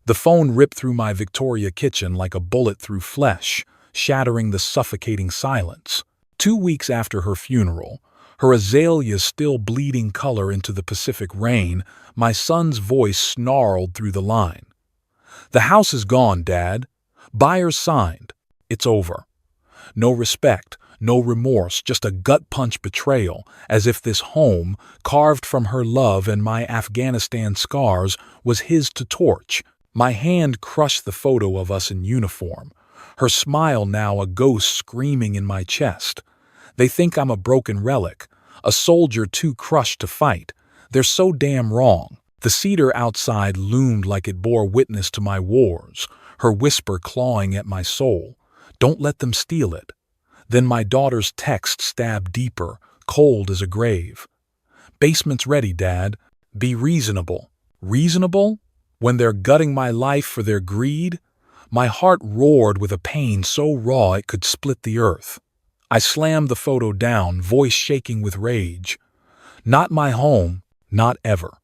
The phone ripped through my Victoria kitchen like a bullet through flesh, shattering the suffocating silence. 2 weeks after her funeral, her azaleas still bleeding color into the Pacific rain, my son's voice snarled through the line. "The house is gone, Dad. Buyers signed. It's over." No respect, no remorse, just a gut-punch betrayal, as if this home, carved from her love and my Afghanistan scars, was his to torch. My hand crushed the photo of us in uniform, her smile now a ghost screaming in my chest. They think I'm a broken relic, a soldier too crushed to fight. They're so damn wrong. The cedar outside loomed like it bore witness to my wars, her whisper clawing at my soul. Don't let them steal it. Then my daughter's text stabbed deeper, cold as a grave. "Basement's ready, Dad. Be reasonable." Reasonable? When they're gutting my life for their greed? My heart roared with a pain so raw it could split the earth. I slammed the photo down, voice shaking with rage. Not my home, not ever.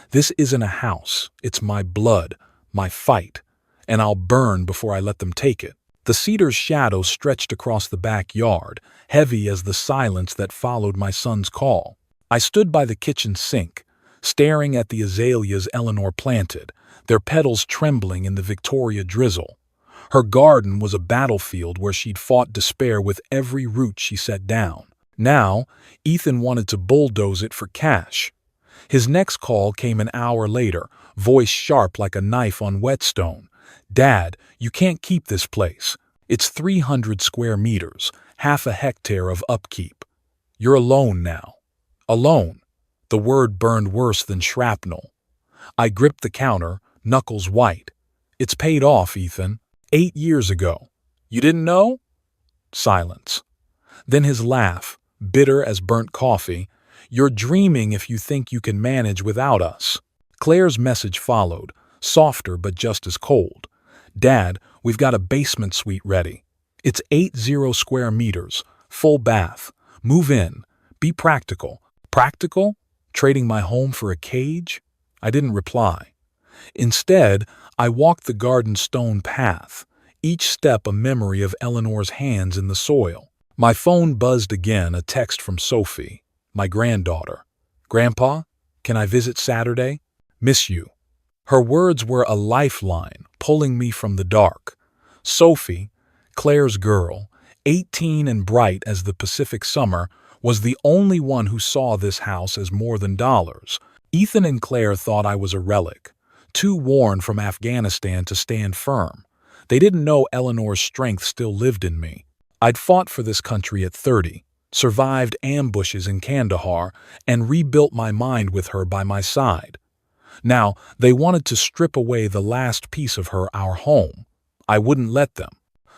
This isn't a house. It's my blood, my fight, and I'll burn before I let them take it. The cedar's shadow stretched across the backyard, heavy as the silence that followed my son's call. I stood by the kitchen sink, staring at the azaleas Eleanor planted, their petals trembling in the Victoria drizzle. Her garden was a battlefield where she'd fought despair with every root she set down. Now, Ethan wanted to bulldoze it for cash. His next call came an hour later, voice sharp like a knife on whetstone. "Dad, you can't keep this place. It's 300 square meters, half a hectare of upkeep. You're alone now." Alone. The word burned worse than shrapnel. I gripped the counter, knuckles white. "It's paid off, Ethan. 8 years ago. You didn't know?" Silence. Then his laugh, bitter as burnt coffee. "You're dreaming if you think you can manage without us." Claire's message followed, softer but just as cold. "Dad, we've got a basement suite ready. It's 80 square meters, full bath. Move in. Be practical." Practical? Trading my home for a cage? I didn't reply. Instead, I walked the garden stone path, each step a memory of Eleanor's hands in the soil. My phone buzzed again, a text from Sophie, my granddaughter. "Grandpa, can I visit Saturday? Miss you." Her words were a lifeline, pulling me from the dark. Sophie, Claire's girl, 18 and bright as the Pacific summer, was the only one who saw this house as more than dollars. Ethan and Claire thought I was a relic, too worn from Afghanistan to stand firm. They didn't know Eleanor's strength still lived in me. I'd fought for this country at 30, survived ambushes in Kandahar, and rebuilt my mind with her by my side. Now, they wanted to strip away the last piece of her, our home. I wouldn't let them.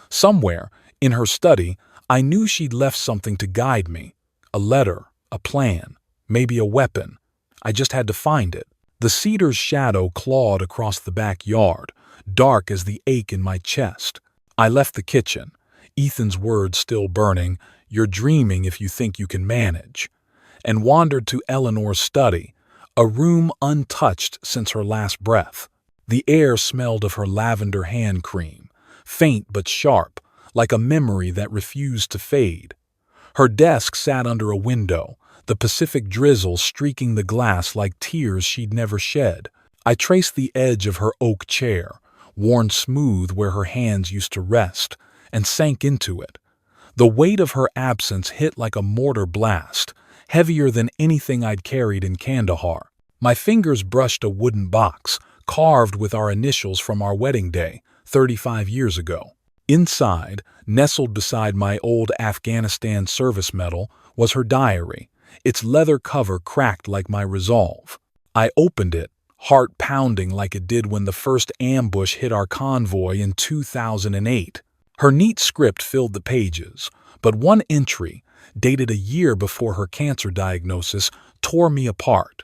Somewhere, in her study, I knew she'd left something to guide me. A letter, a plan, maybe a weapon. I just had to find it. The cedar's shadow clawed across the backyard, dark as the ache in my chest. I left the kitchen, Ethan's words still burning, "You're dreaming if you think you can manage," and wandered to Eleanor's study, a room untouched since her last breath. The air smelled of her lavender hand cream, faint but sharp, like a memory that refused to fade. Her desk sat under a window, the Pacific drizzle streaking the glass like tears she'd never shed. I traced the edge of her oak chair, worn smooth where her hands used to rest, and sank into it. The weight of her absence hit like a mortar blast, heavier than anything I'd carried in Kandahar. My fingers brushed a wooden box, carved with our initials from our wedding day, 35 years ago. Inside, nestled beside my old Afghanistan service medal, was her diary, its leather cover cracked like my resolve. I opened it, heart pounding like it did when the first ambush hit our convoy in 2008. Her neat script filled the pages, but one entry, dated a year before her cancer diagnosis, tore me apart.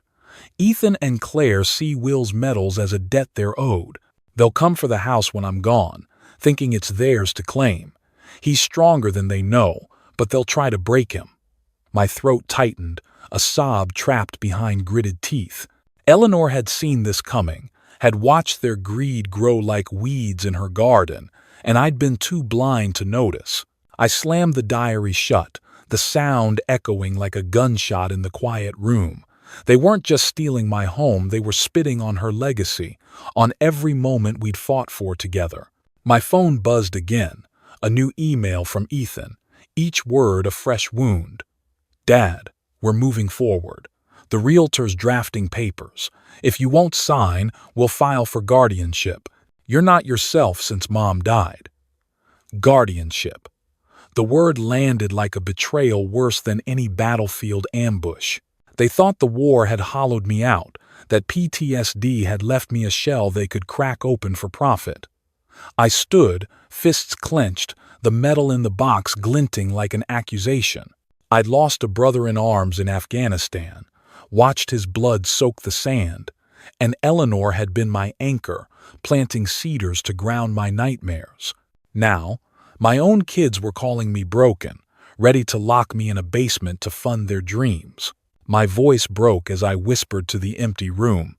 "Ethan and Claire see Will's medals as a debt they're owed. They'll come for the house when I'm gone, thinking it's theirs to claim. He's stronger than they know, but they'll try to break him." My throat tightened, a sob trapped behind gritted teeth. Eleanor had seen this coming, had watched their greed grow like weeds in her garden, and I'd been too blind to notice. I slammed the diary shut, the sound echoing like a gunshot in the quiet room. They weren't just stealing my home, they were spitting on her legacy, on every moment we'd fought for together. My phone buzzed again, a new email from Ethan, each word a fresh wound. Dad, we're moving forward. The realtor's drafting papers. If you won't sign, we'll file for guardianship. You're not yourself since Mom died. Guardianship. The word landed like a betrayal worse than any battlefield ambush. They thought the war had hollowed me out, that PTSD had left me a shell they could crack open for profit. I stood, fists clenched, the metal in the box glinting like an accusation. I'd lost a brother in arms in Afghanistan, watched his blood soak the sand, and Eleanor had been my anchor, planting cedars to ground my nightmares. Now, my own kids were calling me broken, ready to lock me in a basement to fund their dreams. My voice broke as I whispered to the empty room.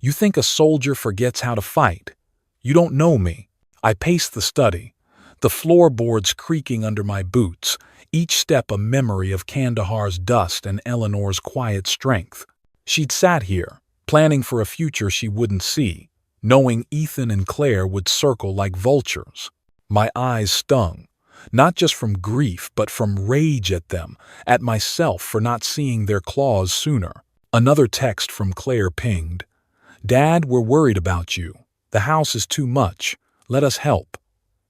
You think a soldier forgets how to fight? You don't know me. I paced the study, the floorboards creaking under my boots, each step a memory of Kandahar's dust and Eleanor's quiet strength. She'd sat here, planning for a future she wouldn't see, knowing Ethan and Claire would circle like vultures. My eyes stung, not just from grief but from rage at them, at myself for not seeing their claws sooner. Another text from Claire pinged. Dad, we're worried about you. The house is too much. Let us help.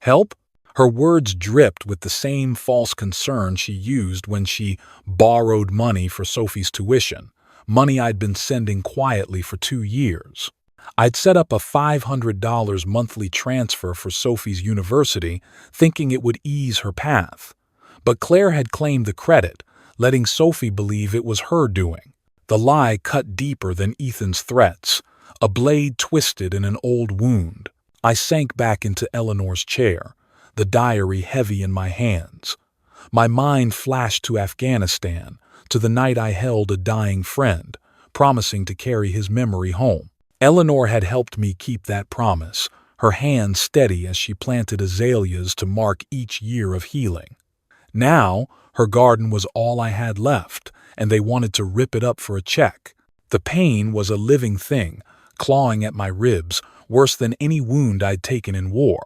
Help? Her words dripped with the same false concern she used when she borrowed money for Sophie's tuition, money I'd been sending quietly for 2 years. I'd set up a $500 monthly transfer for Sophie's university, thinking it would ease her path. But Claire had claimed the credit, letting Sophie believe it was her doing. The lie cut deeper than Ethan's threats, a blade twisted in an old wound. I sank back into Eleanor's chair, the diary heavy in my hands. My mind flashed to Afghanistan, to the night I held a dying friend, promising to carry his memory home. Eleanor had helped me keep that promise, her hand steady as she planted azaleas to mark each year of healing. Now, her garden was all I had left, and they wanted to rip it up for a check. The pain was a living thing, clawing at my ribs, worse than any wound I'd taken in war.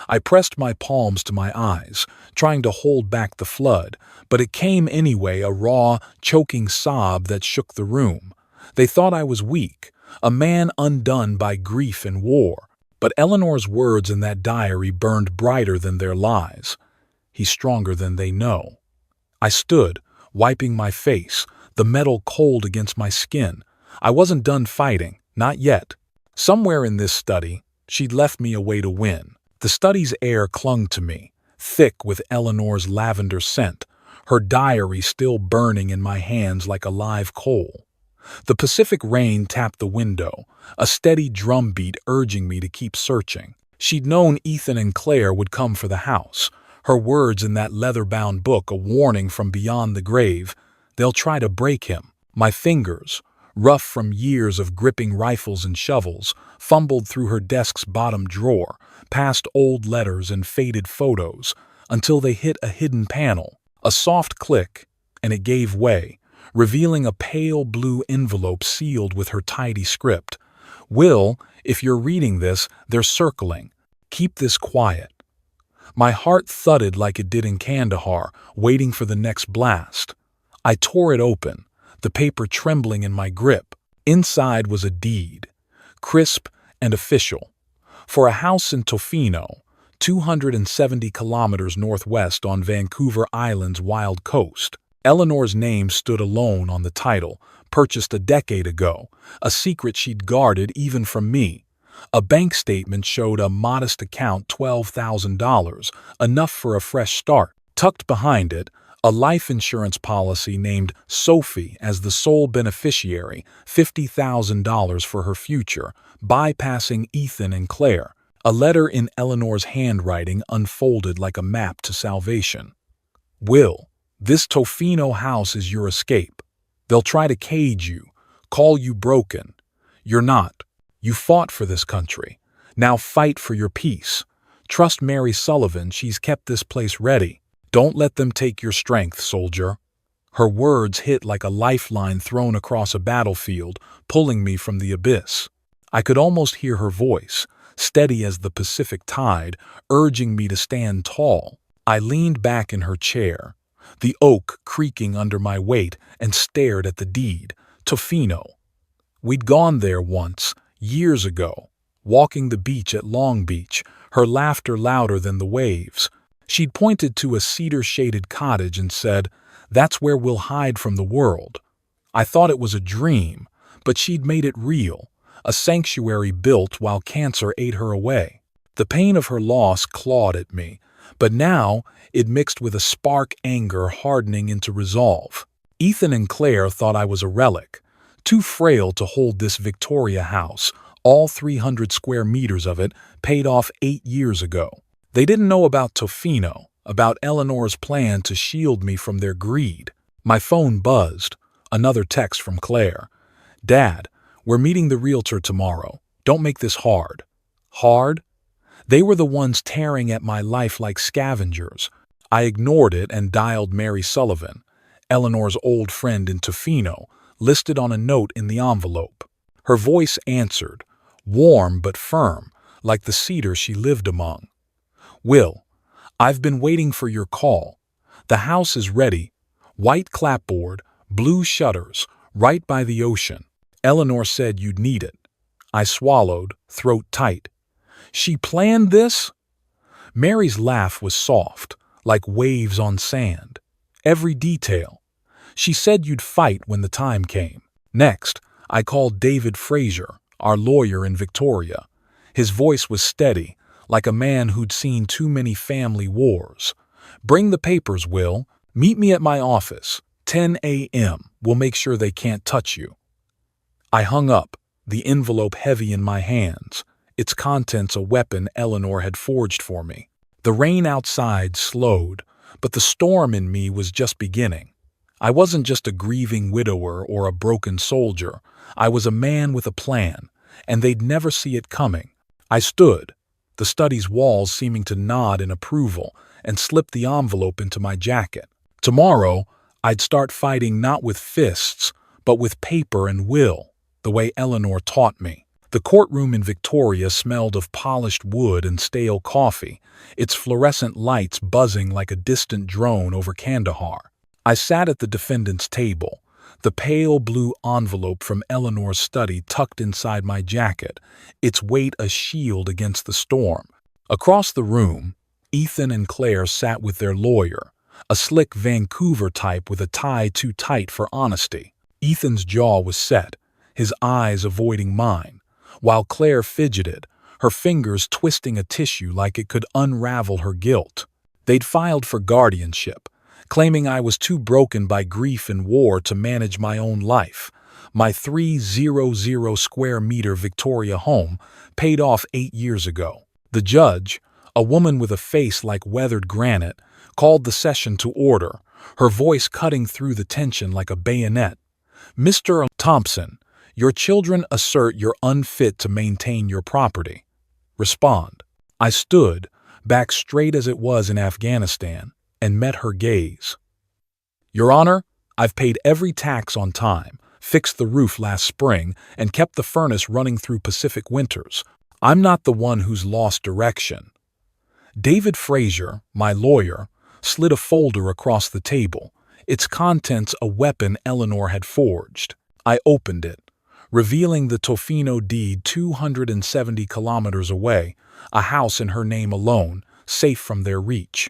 I pressed my palms to my eyes, trying to hold back the flood, but it came anyway, a raw, choking sob that shook the room. They thought I was weak, a man undone by grief and war. But Eleanor's words in that diary burned brighter than their lies. He's stronger than they know. I stood, wiping my face, the metal cold against my skin. I wasn't done fighting, not yet. Somewhere in this study, she'd left me a way to win. The study's air clung to me, thick with Eleanor's lavender scent, her diary still burning in my hands like a live coal. The Pacific rain tapped the window, a steady drumbeat urging me to keep searching. She'd known Ethan and Claire would come for the house, her words in that leather-bound book a warning from beyond the grave. They'll try to break him. My fingers, rough from years of gripping rifles and shovels, fumbled through her desk's bottom drawer, past old letters and faded photos, until they hit a hidden panel. A soft click, and it gave way, revealing a pale blue envelope sealed with her tidy script. Will, if you're reading this, they're circling. Keep this quiet. My heart thudded like it did in Kandahar, waiting for the next blast. I tore it open, the paper trembling in my grip. Inside was a deed, crisp and official, for a house in Tofino, 270 kilometers northwest on Vancouver Island's wild coast. Eleanor's name stood alone on the title, purchased a decade ago, a secret she'd guarded even from me. A bank statement showed a modest account, $12,000, enough for a fresh start. Tucked behind it, a life insurance policy named Sophie as the sole beneficiary, $50,000 for her future, bypassing Ethan and Claire. A letter in Eleanor's handwriting unfolded like a map to salvation. Will, this Tofino house is your escape. They'll try to cage you, call you broken. You're not. You fought for this country. Now fight for your peace. Trust Mary Sullivan, she's kept this place ready. Don't let them take your strength, soldier." Her words hit like a lifeline thrown across a battlefield, pulling me from the abyss. I could almost hear her voice, steady as the Pacific tide, urging me to stand tall. I leaned back in her chair, the oak creaking under my weight, and stared at the deed. Tofino. We'd gone there once, years ago, walking the beach at Long Beach, her laughter louder than the waves. She'd pointed to a cedar-shaded cottage and said, "That's where we'll hide from the world." I thought it was a dream, but she'd made it real, a sanctuary built while cancer ate her away. The pain of her loss clawed at me, but now it mixed with a spark anger hardening into resolve. Ethan and Claire thought I was a relic, too frail to hold this Victoria house, all 300 square meters of it, paid off 8 years ago. They didn't know about Tofino, about Eleanor's plan to shield me from their greed. My phone buzzed. Another text from Claire. "Dad, we're meeting the realtor tomorrow. Don't make this hard." Hard? They were the ones tearing at my life like scavengers. I ignored it and dialed Mary Sullivan, Eleanor's old friend in Tofino, listed on a note in the envelope. Her voice answered, warm but firm, like the cedar she lived among. "Will, I've been waiting for your call. The house is ready. White clapboard, blue shutters, right by the ocean. Eleanor said you'd need it." I swallowed, throat tight. She planned this? Mary's laugh was soft, like waves on sand. Every detail. She said you'd fight when the time came. Next, I called David Fraser, our lawyer in Victoria. His voice was steady, like a man who'd seen too many family wars. "Bring the papers, Will. Meet me at my office. 10 a.m. We'll make sure they can't touch you." I hung up, the envelope heavy in my hands, its contents a weapon Eleanor had forged for me. The rain outside slowed, but the storm in me was just beginning. I wasn't just a grieving widower or a broken soldier. I was a man with a plan, and they'd never see it coming. I stood, the study's walls seeming to nod in approval, and slipped the envelope into my jacket. Tomorrow, I'd start fighting not with fists, but with paper and will, the way Eleanor taught me. The courtroom in Victoria smelled of polished wood and stale coffee, its fluorescent lights buzzing like a distant drone over Kandahar. I sat at the defendant's table, the pale blue envelope from Eleanor's study tucked inside my jacket, its weight a shield against the storm. Across the room, Ethan and Claire sat with their lawyer, a slick Vancouver type with a tie too tight for honesty. Ethan's jaw was set, his eyes avoiding mine, while Claire fidgeted, her fingers twisting a tissue like it could unravel her guilt. They'd filed for guardianship, claiming I was too broken by grief and war to manage my own life. My 300 square meter Victoria home paid off 8 years ago. The judge, a woman with a face like weathered granite, called the session to order, her voice cutting through the tension like a bayonet. "Mr. Thompson, your children assert you're unfit to maintain your property. Respond." I stood, back straight as it was in Afghanistan, and met her gaze. "Your Honor, I've paid every tax on time, fixed the roof last spring, and kept the furnace running through Pacific winters. I'm not the one who's lost direction." David Fraser, my lawyer, slid a folder across the table, its contents a weapon Eleanor had forged. I opened it, revealing the Tofino deed 270 kilometers away, a house in her name alone, safe from their reach.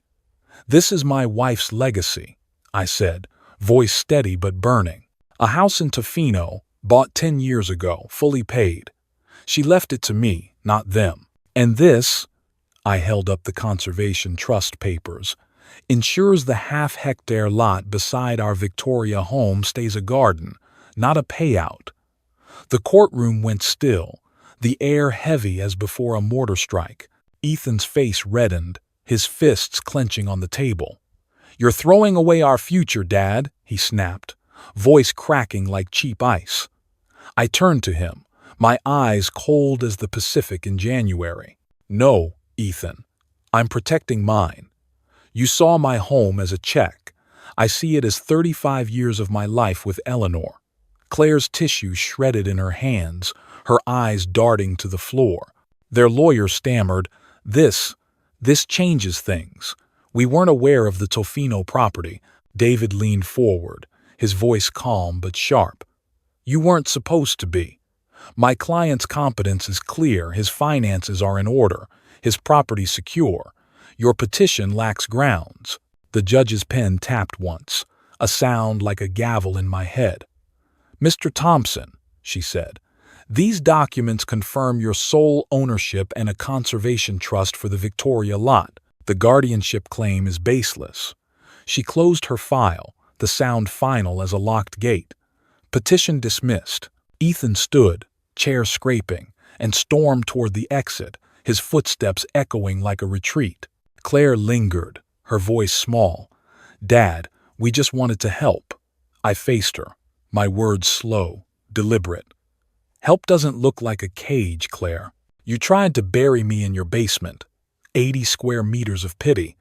"This is my wife's legacy," I said, voice steady but burning. "A house in Tofino, bought 10 years ago, fully paid. She left it to me, not them. And this," I held up the Conservation Trust papers, "ensures the half-hectare lot beside our Victoria home stays a garden, not a payout." The courtroom went still, the air heavy as before a mortar strike. Ethan's face reddened, his fists clenching on the table. "You're throwing away our future, Dad," he snapped, voice cracking like cheap ice. I turned to him, my eyes cold as the Pacific in January. "No, Ethan. I'm protecting mine. You saw my home as a check. I see it as 35 years of my life with Eleanor." Claire's tissue shredded in her hands, her eyes darting to the floor. Their lawyer stammered, This changes things. We weren't aware of the Tofino property." David leaned forward, his voice calm but sharp. "You weren't supposed to be. My client's competence is clear, his finances are in order, his property secure. Your petition lacks grounds." The judge's pen tapped once, a sound like a gavel in my head. "Mr. Thompson," she said, "these documents confirm your sole ownership and a conservation trust for the Victoria lot. The guardianship claim is baseless." She closed her file, the sound final as a locked gate. Petition dismissed. Ethan stood, chair scraping, and stormed toward the exit, his footsteps echoing like a retreat. Claire lingered, her voice small. "Dad, we just wanted to help." I faced her, my words slow, deliberate. "Help doesn't look like a cage, Claire. You tried to bury me in your basement. 80 square meters of pity.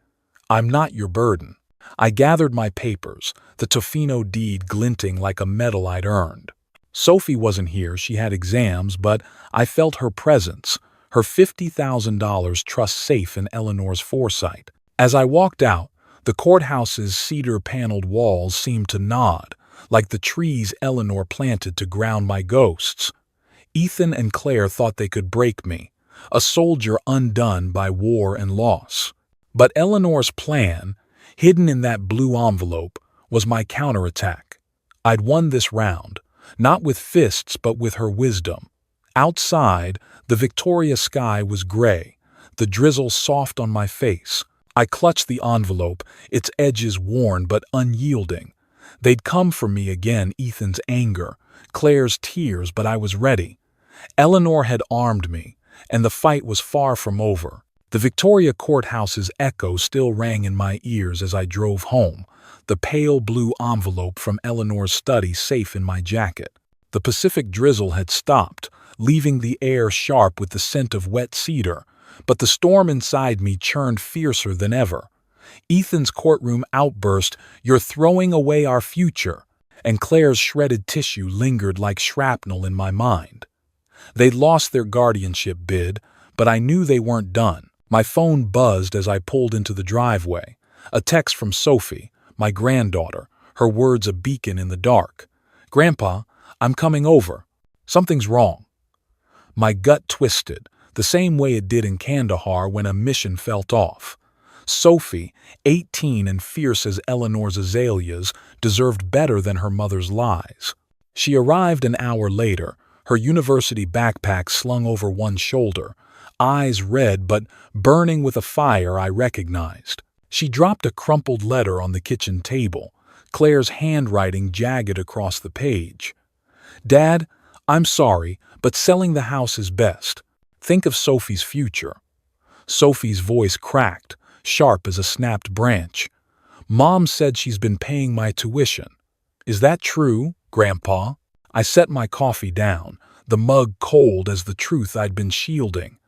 I'm not your burden." I gathered my papers, the Tofino deed glinting like a medal I'd earned. Sophie wasn't here, she had exams, but I felt her presence, her $50,000 trust safe in Eleanor's foresight. As I walked out, the courthouse's cedar-paneled walls seemed to nod, like the trees Eleanor planted to ground my ghosts. Ethan and Claire thought they could break me, a soldier undone by war and loss. But Eleanor's plan, hidden in that blue envelope, was my counterattack. I'd won this round, not with fists but with her wisdom. Outside, the Victoria sky was gray, the drizzle soft on my face. I clutched the envelope, its edges worn but unyielding. They'd come for me again, Ethan's anger, Claire's tears, but I was ready. Eleanor had armed me, and the fight was far from over. The Victoria courthouse's echo still rang in my ears as I drove home, the pale blue envelope from Eleanor's study safe in my jacket. The Pacific drizzle had stopped, leaving the air sharp with the scent of wet cedar, but the storm inside me churned fiercer than ever. Ethan's courtroom outburst, "You're throwing away our future," and Claire's shredded tissue lingered like shrapnel in my mind. They'd lost their guardianship bid, but I knew they weren't done. My phone buzzed as I pulled into the driveway. A text from Sophie, my granddaughter, her words a beacon in the dark. "Grandpa, I'm coming over. Something's wrong." My gut twisted, the same way it did in Kandahar when a mission felt off. Sophie, 18 and fierce as Eleanor's azaleas, deserved better than her mother's lies. She arrived an hour later, her university backpack slung over one shoulder, eyes red but burning with a fire I recognized. She dropped a crumpled letter on the kitchen table, Claire's handwriting jagged across the page. "Dad, I'm sorry, but selling the house is best. Think of Sophie's future." Sophie's voice cracked, sharp as a snapped branch. "Mom said she's been paying my tuition." "Is that true, Grandpa?" I set my coffee down, the mug cold as the truth I'd been shielding.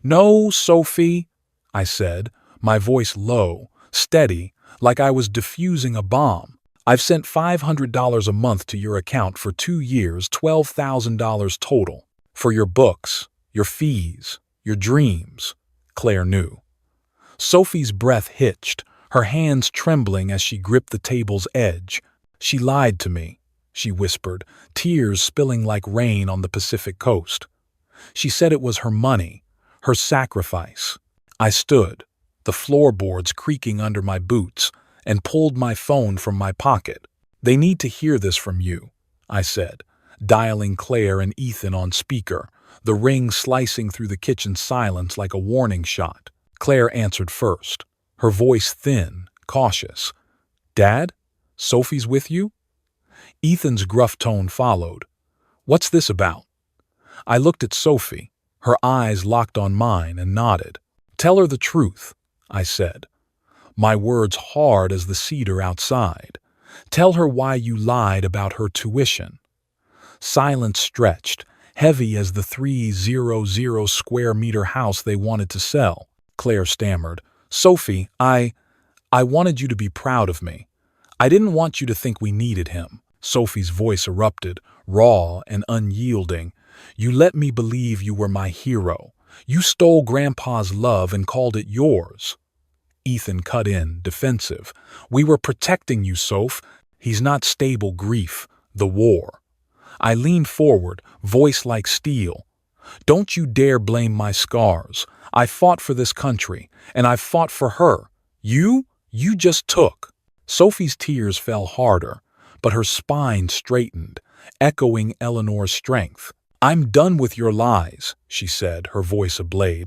"No, Sophie," I said, my voice low, steady, like I was diffusing a bomb. "I've sent $500 a month to your account for 2 years, $12,000 total. For your books, your fees, your dreams." Claire knew. Sophie's breath hitched, her hands trembling as she gripped the table's edge. "She lied to me," she whispered, tears spilling like rain on the Pacific coast. "She said it was her money, her sacrifice." I stood, the floorboards creaking under my boots, and pulled my phone from my pocket. "They need to hear this from you," I said, dialing Claire and Ethan on speaker, the ring slicing through the kitchen silence like a warning shot. Claire answered first, her voice thin, cautious. "Dad, Sophie's with you?" Ethan's gruff tone followed. "What's this about?" I looked at Sophie, her eyes locked on mine, and nodded. "Tell her the truth," I said, my words hard as the cedar outside. "Tell her why you lied about her tuition." Silence stretched, heavy as the 300 square meter house they wanted to sell. Claire stammered, "Sophie, I wanted you to be proud of me. I didn't want you to think we needed him." Sophie's voice erupted, raw and unyielding. "You let me believe you were my hero. You stole Grandpa's love and called it yours." Ethan cut in, defensive. "We were protecting you, Soph. He's not stable grief. The war." I leaned forward, voice like steel. "Don't you dare blame my scars. I fought for this country, and I fought for her. You just took." Sophie's tears fell harder, but her spine straightened, echoing Eleanor's strength. "I'm done with your lies," she said, her voice ablaze.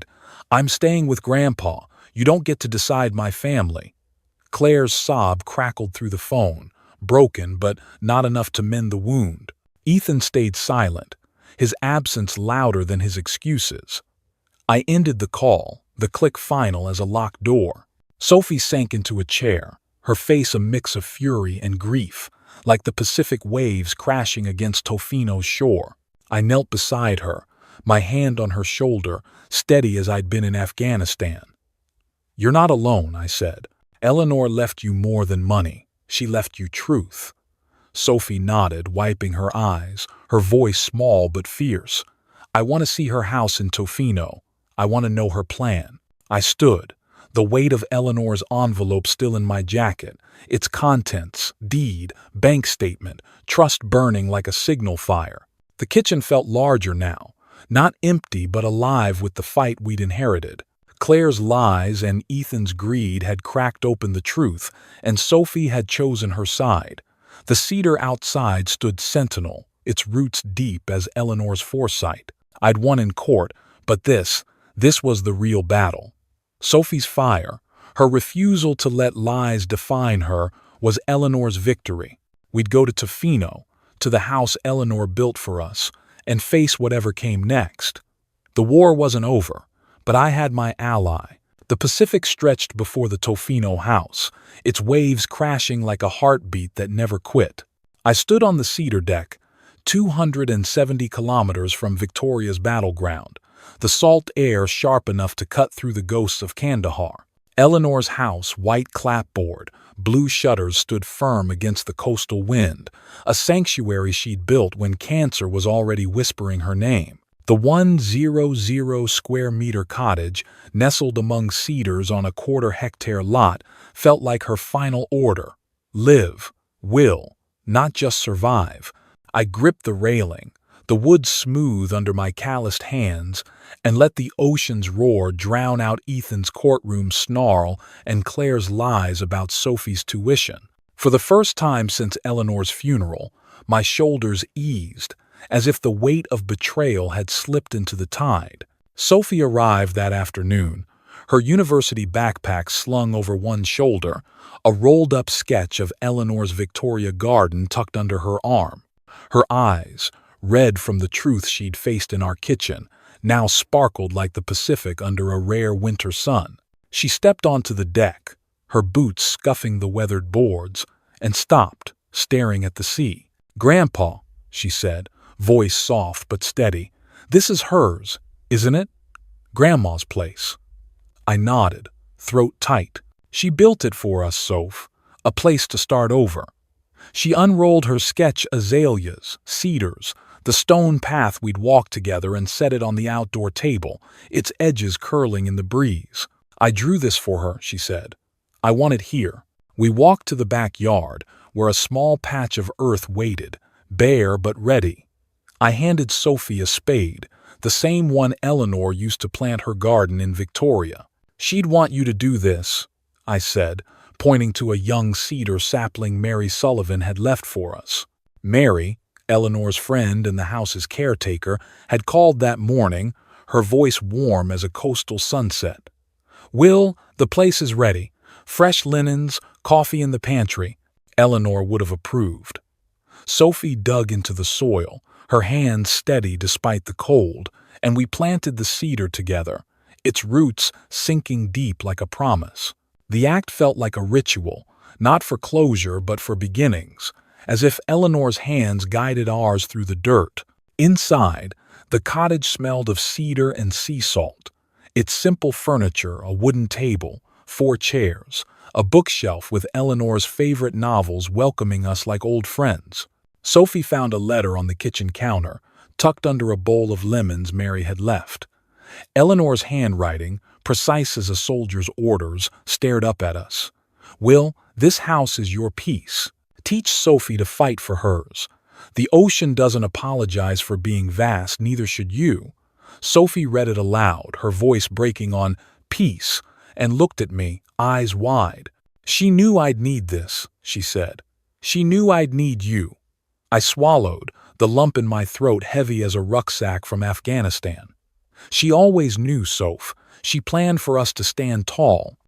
"I'm staying with Grandpa. You don't get to decide my family." Claire's sob crackled through the phone, broken but not enough to mend the wound. Ethan stayed silent, his absence louder than his excuses. I ended the call, the click final as a locked door. Sophie sank into a chair, her face a mix of fury and grief, like the Pacific waves crashing against Tofino's shore. I knelt beside her, my hand on her shoulder, steady as I'd been in Afghanistan. "You're not alone," I said. "Eleanor left you more than money. She left you truth." Sophie nodded, wiping her eyes, her voice small but fierce. "I want to see her house in Tofino. I want to know her plan." I stood, the weight of Eleanor's envelope still in my jacket, its contents, deed, bank statement, trust burning like a signal fire. The kitchen felt larger now, not empty but alive with the fight we'd inherited. Claire's lies and Ethan's greed had cracked open the truth, and Sophie had chosen her side. The cedar outside stood sentinel, its roots deep as Eleanor's foresight. I'd won in court, but this was the real battle. Sophie's fire, her refusal to let lies define her, was Eleanor's victory. We'd go to Tofino, to the house Eleanor built for us, and face whatever came next. The war wasn't over, but I had my ally. The Pacific stretched before the Tofino house, its waves crashing like a heartbeat that never quit. I stood on the cedar deck, 270 kilometers from Victoria's battleground, the salt air sharp enough to cut through the ghosts of Kandahar. Eleanor's house, white clapboard, blue shutters stood firm against the coastal wind, a sanctuary she'd built when cancer was already whispering her name. The 100 square meter cottage, nestled among cedars on a quarter-hectare lot, felt like her final order. Live, will, not just survive. I gripped the railing, the wood smooth under my calloused hands, and let the ocean's roar drown out Ethan's courtroom snarl and Claire's lies about Sophie's tuition. For the first time since Eleanor's funeral, my shoulders eased, as if the weight of betrayal had slipped into the tide. Sophie arrived that afternoon, her university backpack slung over one shoulder, a rolled-up sketch of Eleanor's Victoria garden tucked under her arm. Her eyes, red from the truth she'd faced in our kitchen, now sparkled like the Pacific under a rare winter sun. She stepped onto the deck, her boots scuffing the weathered boards, and stopped, staring at the sea. "Grandpa," she said, voice soft but steady, "this is hers, isn't it? Grandma's place." I nodded, throat tight. "She built it for us, Soph, a place to start over." She unrolled her sketch azaleas, cedars, the stone path we'd walked together, and set it on the outdoor table, its edges curling in the breeze. "I drew this for her," she said. "I want it here." We walked to the backyard, where a small patch of earth waited, bare but ready. I handed Sophie a spade, the same one Eleanor used to plant her garden in Victoria. "She'd want you to do this," I said, pointing to a young cedar sapling Mary Sullivan had left for us. Mary, Eleanor's friend and the house's caretaker, had called that morning, her voice warm as a coastal sunset. "Will, the place is ready. Fresh linens, coffee in the pantry." Eleanor would have approved. Sophie dug into the soil, her hands steady despite the cold, and we planted the cedar together, its roots sinking deep like a promise. The act felt like a ritual, not for closure but for beginnings, as if Eleanor's hands guided ours through the dirt. Inside, The cottage smelled of cedar and sea salt. Its simple furniture, a wooden table, 4 chairs, a bookshelf with Eleanor's favorite novels welcoming us like old friends. Sophie found a letter on the kitchen counter, tucked under a bowl of lemons Mary had left. Eleanor's handwriting, precise as a soldier's orders, stared up at us. "Will, this house is your peace. Teach Sophie to fight for hers. The ocean doesn't apologize for being vast, neither should you." Sophie read it aloud, her voice breaking on peace, and looked at me, eyes wide. "She knew I'd need this," she said. "She knew I'd need you." I swallowed, the lump in my throat heavy as a rucksack from Afghanistan. "She always knew, Soph. She planned for us to stand tall."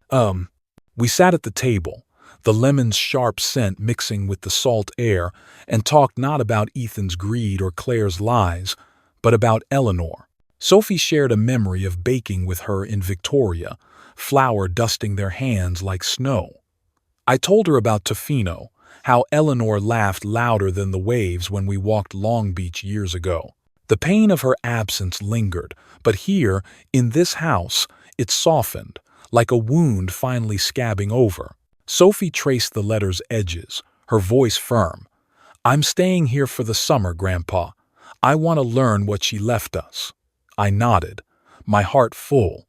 We sat at the table, the lemon's sharp scent mixing with the salt air, and talked not about Ethan's greed or Claire's lies, but about Eleanor. Sophie shared a memory of baking with her in Victoria, flour dusting their hands like snow. I told her about Tofino, how Eleanor laughed louder than the waves when we walked Long Beach years ago. The pain of her absence lingered, but here, in this house, it softened, like a wound finally scabbing over. Sophie traced the letter's edges, her voice firm. "I'm staying here for the summer, Grandpa. I want to learn what she left us." I nodded, my heart full.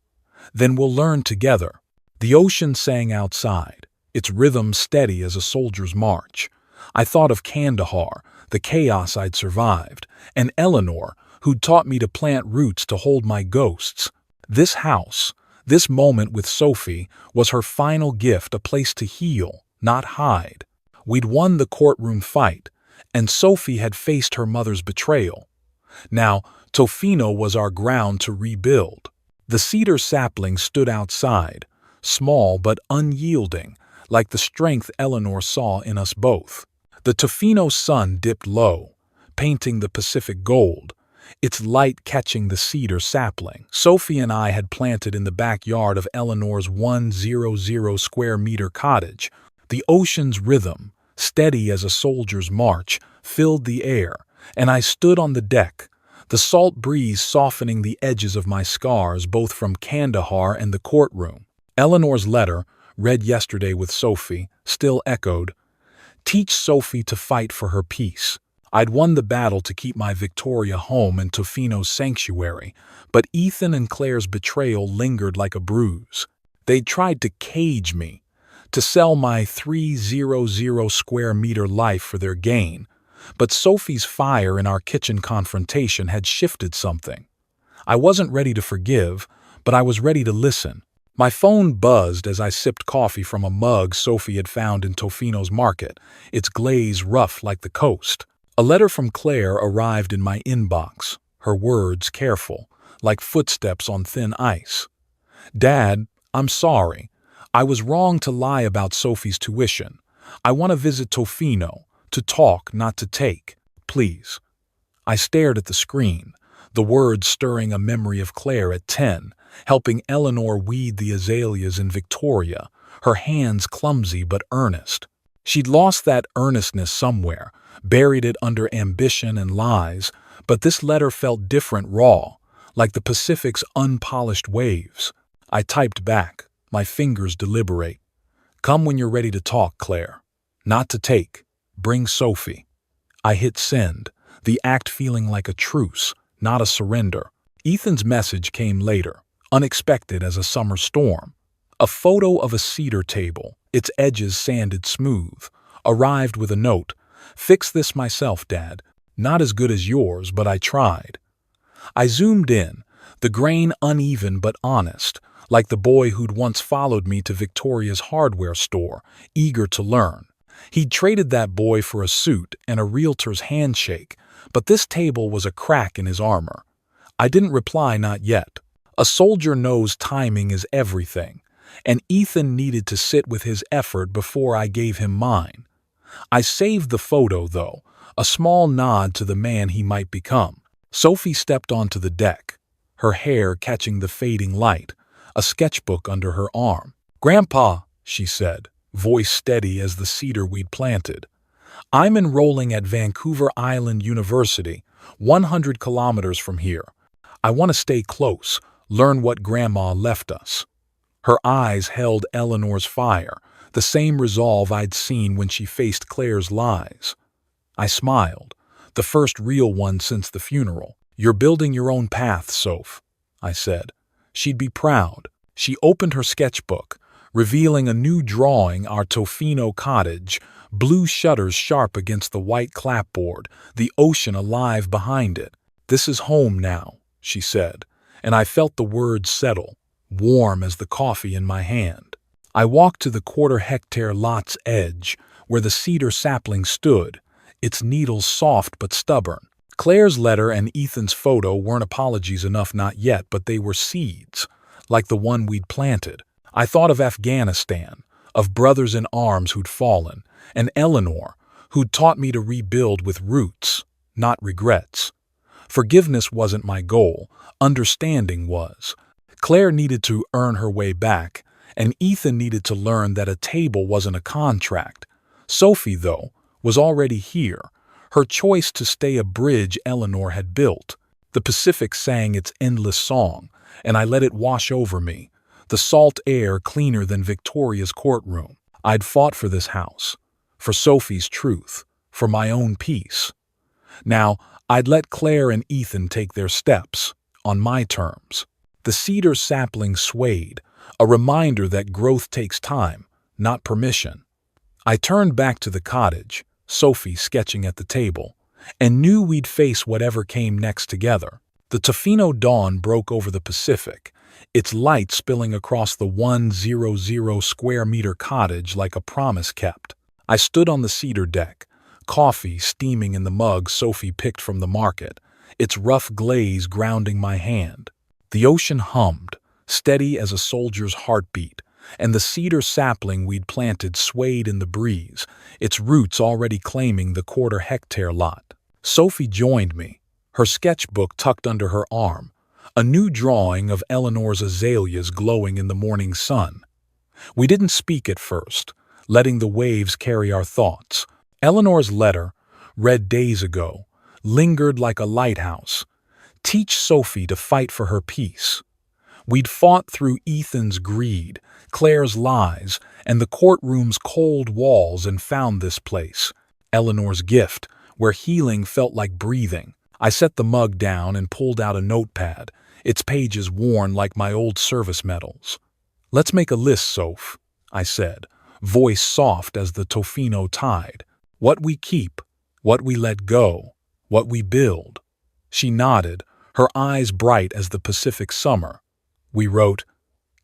"Then we'll learn together." The ocean sang outside, its rhythm steady as a soldier's march. I thought of Kandahar, the chaos I'd survived, and Eleanor, who'd taught me to plant roots to hold my ghosts. This house, this moment with Sophie, was her final gift, a place to heal, not hide. We'd won the courtroom fight, and Sophie had faced her mother's betrayal. Now, Tofino was our ground to rebuild. The cedar sapling stood outside, small but unyielding, like the strength Eleanor saw in us both. The Tofino sun dipped low, painting the Pacific gold, its light catching the cedar sapling Sophie and I had planted in the backyard of Eleanor's 100 square meter cottage. The ocean's rhythm, steady as a soldier's march, filled the air, and I stood on the deck, the salt breeze softening the edges of my scars both from Kandahar and the courtroom. Eleanor's letter, read yesterday with Sophie, still echoed, "Teach Sophie to fight for her peace." I'd won the battle to keep my Victoria home and Tofino's sanctuary, but Ethan and Claire's betrayal lingered like a bruise. They'd tried to cage me, to sell my 300 square meter life for their gain, but Sophie's fire in our kitchen confrontation had shifted something. I wasn't ready to forgive, but I was ready to listen. My phone buzzed as I sipped coffee from a mug Sophie had found in Tofino's market, its glaze rough like the coast. A letter from Claire arrived in my inbox, her words careful, like footsteps on thin ice. "Dad, I'm sorry. I was wrong to lie about Sophie's tuition. I want to visit Tofino, to talk, not to take. Please." I stared at the screen, the words stirring a memory of Claire at 10, helping Eleanor weed the azaleas in Victoria, her hands clumsy but earnest. She'd lost that earnestness somewhere, buried it under ambition and lies, but this letter felt different, raw, like the Pacific's unpolished waves. I typed back, my fingers deliberate. "Come when you're ready to talk, Claire. Not to take. Bring Sophie." I hit send, the act feeling like a truce, not a surrender. Ethan's message came later, unexpected as a summer storm. A photo of a cedar table, its edges sanded smooth, arrived with a note, "Fix this myself, Dad. Not as good as yours, but I tried." I zoomed in, the grain uneven but honest, like the boy who'd once followed me to Victoria's hardware store, eager to learn. He'd traded that boy for a suit and a realtor's handshake, but this table was a crack in his armor. I didn't reply, not yet. A soldier knows timing is everything, and Ethan needed to sit with his effort before I gave him mine. I saved the photo, though, a small nod to the man he might become. Sophie stepped onto the deck, her hair catching the fading light, a sketchbook under her arm. "Grandpa," she said, voice steady as the cedar we'd planted, "I'm enrolling at Vancouver Island University, 100 kilometers from here. I want to stay close, learn what Grandma left us." Her eyes held Eleanor's fire, the same resolve I'd seen when she faced Claire's lies. I smiled, the first real one since the funeral. "You're building your own path, Soph," I said. She'd be proud. She opened her sketchbook, revealing a new drawing, our Tofino cottage, blue shutters sharp against the white clapboard, the ocean alive behind it. "This is home now," she said, and I felt the words settle, warm as the coffee in my hand. I walked to the quarter-hectare lot's edge, where the cedar sapling stood, its needles soft but stubborn. Claire's letter and Ethan's photo weren't apologies enough, not yet, but they were seeds, like the one we'd planted. I thought of Afghanistan, of brothers in arms who'd fallen, and Eleanor, who'd taught me to rebuild with roots, not regrets. Forgiveness wasn't my goal, understanding was. Claire needed to earn her way back, and Ethan needed to learn that a table wasn't a contract. Sophie, though, was already here, her choice to stay a bridge Eleanor had built. The Pacific sang its endless song, and I let it wash over me, the salt air cleaner than Victoria's courtroom. I'd fought for this house, for Sophie's truth, for my own peace. Now, I'd let Claire and Ethan take their steps, on my terms. The cedar sapling swayed, a reminder that growth takes time, not permission. I turned back to the cottage, Sophie sketching at the table, and knew we'd face whatever came next together. The Tofino dawn broke over the Pacific, its light spilling across the 100 square meter cottage like a promise kept. I stood on the cedar deck, coffee steaming in the mug Sophie picked from the market, its rough glaze grounding my hand. The ocean hummed, steady as a soldier's heartbeat, and the cedar sapling we'd planted swayed in the breeze, its roots already claiming the quarter-hectare lot. Sophie joined me, her sketchbook tucked under her arm, a new drawing of Eleanor's azaleas glowing in the morning sun. We didn't speak at first, letting the waves carry our thoughts. Eleanor's letter, read days ago, lingered like a lighthouse. Teach Sophie to fight for her peace. We'd fought through Ethan's greed, Claire's lies, and the courtroom's cold walls and found this place, Eleanor's gift, where healing felt like breathing. I set the mug down and pulled out a notepad, its pages worn like my old service medals. "Let's make a list, Soph," I said, voice soft as the Tofino tide. "What we keep, what we let go, what we build." She nodded, her eyes bright as the Pacific summer. We wrote,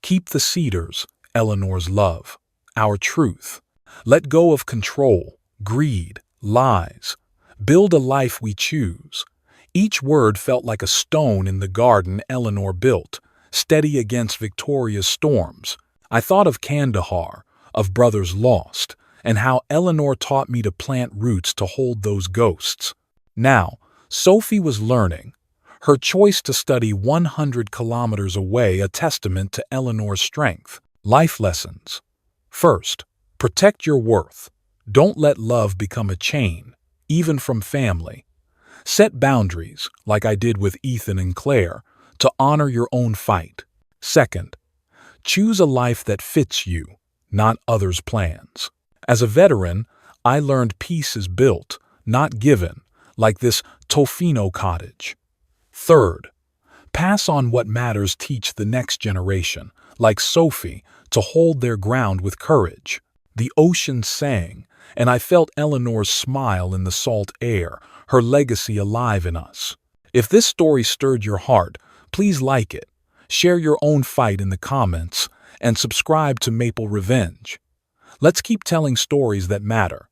"Keep the cedars, Eleanor's love, our truth. Let go of control, greed, lies. Build a life we choose." Each word felt like a stone in the garden Eleanor built, steady against Victoria's storms. I thought of Kandahar, of Brothers Lost, and how Eleanor taught me to plant roots to hold those ghosts. Now, Sophie was learning, her choice to study 100 kilometers away a testament to Eleanor's strength. Life lessons. First, protect your worth. Don't let love become a chain, even from family. Set boundaries, like I did with Ethan and Claire, to honor your own fight. Second, choose a life that fits you, not others' plans. As a veteran, I learned peace is built, not given, like this Tofino cottage. Third, pass on what matters, teach the next generation, like Sophie, to hold their ground with courage. The ocean sang, and I felt Eleanor's smile in the salt air, her legacy alive in us. If this story stirred your heart, please like it, share your own fight in the comments, and subscribe to Maple Revenge. Let's keep telling stories that matter.